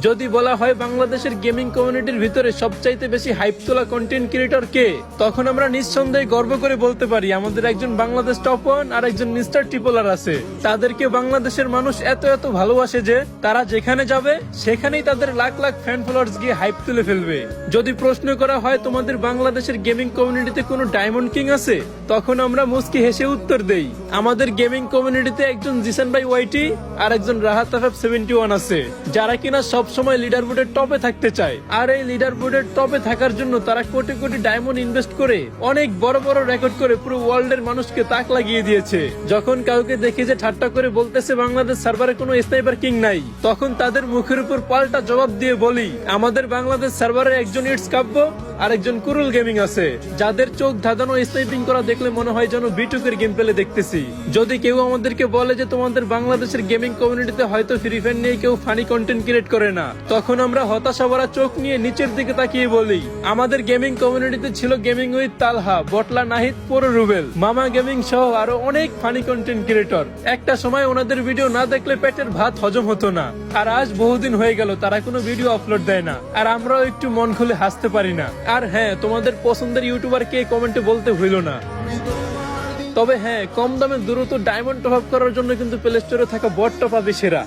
যদি বলা হয় বাংলাদেশের গেমিং কমিউনিটির ভিতরে সবচাইতে বেশি হাইপ তোলা কন্টেন্ট ক্রিয়েটর কে, তখন আমরা নিঃসন্দেহে গর্ব করে বলতে পারি আমাদের একজন বাংলাদেশ টপ 1 আর একজন মিস্টার ট্রিপলার আছে। তাদেরকে বাংলাদেশের মানুষ এত এত ভালোবাসে যে তারা যেখানে যাবে সেখানেই তাদের লাখ লাখ ফ্যান ফলোয়ার্স গিয়ে হাইপ তুলে ফেলবে। যদি প্রশ্ন করা হয় তোমাদের বাংলাদেশের গেমিং কমিউনিটিতে কোনো ডায়মন্ড কিং আছে, তখন আমরা মুস্কি হেসে উত্তর দেই আমাদের গেমিং কমিউনিটিতে একজন জিসান ভাই ওয়াইটি আর একজন রাহাত আফাফ 71 আছে, যারা কিনা সব সময় লিডার বোর্ডের টপে থাকতে চায়। আর এই লিডার বোর্ডের টপে থাকার জন্য তারা কোটি কোটি ডায়মন্ড ইনভেস্ট করে অনেক বড় বড় রেকর্ড করে পুরো ওয়ার্ল্ডের মানুষকে তাক লাগিয়ে দিয়েছে। যখন কাউকে দেখি যে ঠাট্টা করে বলতেছে বাংলাদেশ সার্ভারে কোনো স্নাইপার কিং নাই, তখন তাদের মুখের উপর পাল্টা জবাব দিয়ে বলি আমাদের বাংলাদেশ সার্ভারে একজন ইটস কাব্য আর একজন কুরুল গেমিং আছে, যাদের চোখ ধাঁধানো স্নাইপিং করা দেখলে মনে হয় যেন বিটুকের গেম প্লে দেখতেছি। যদি কেউ আমাদেরকে বলে যে তোমাদের বাংলাদেশের গেমিং কমিউনিটিতে হয়তো ফ্রি ফায়ার নিয়ে কেউ ফানি কন্টেন্ট ক্রিয়েট করে না, তখন আমরা হতাশা ভরা চোখ নিয়ে নিচের দিকে তাকিয়ে বলি আমাদের গেমিং কমিউনিটিতে ছিল গেমিং উইথ তালহা, বটলা নাহিদ, পুরো রুবেল, মামা গেমিং সহ আরো অনেক ফানি কন্টেন্ট ক্রিয়েটর। একটা সময় ওনাদের ভিডিও না দেখলে পেটের ভাত হজম হতো না, আর আজ বহুদিন হয়ে গেল তারা কোনো ভিডিও আপলোড দেয় না, আর আমরাও একটু মন খুলে হাসতে পারি না। আর হ্যাঁ, তোমাদের পছন্দের ইউটিউবার কে কমেন্টে বলতে হইল না। তবে হ্যাঁ, কম দামে দ্রুত ডায়মন্ড টপ আপ করার জন্য কিন্তু প্লে স্টোরে থাকা বট টপ আপই সেরা।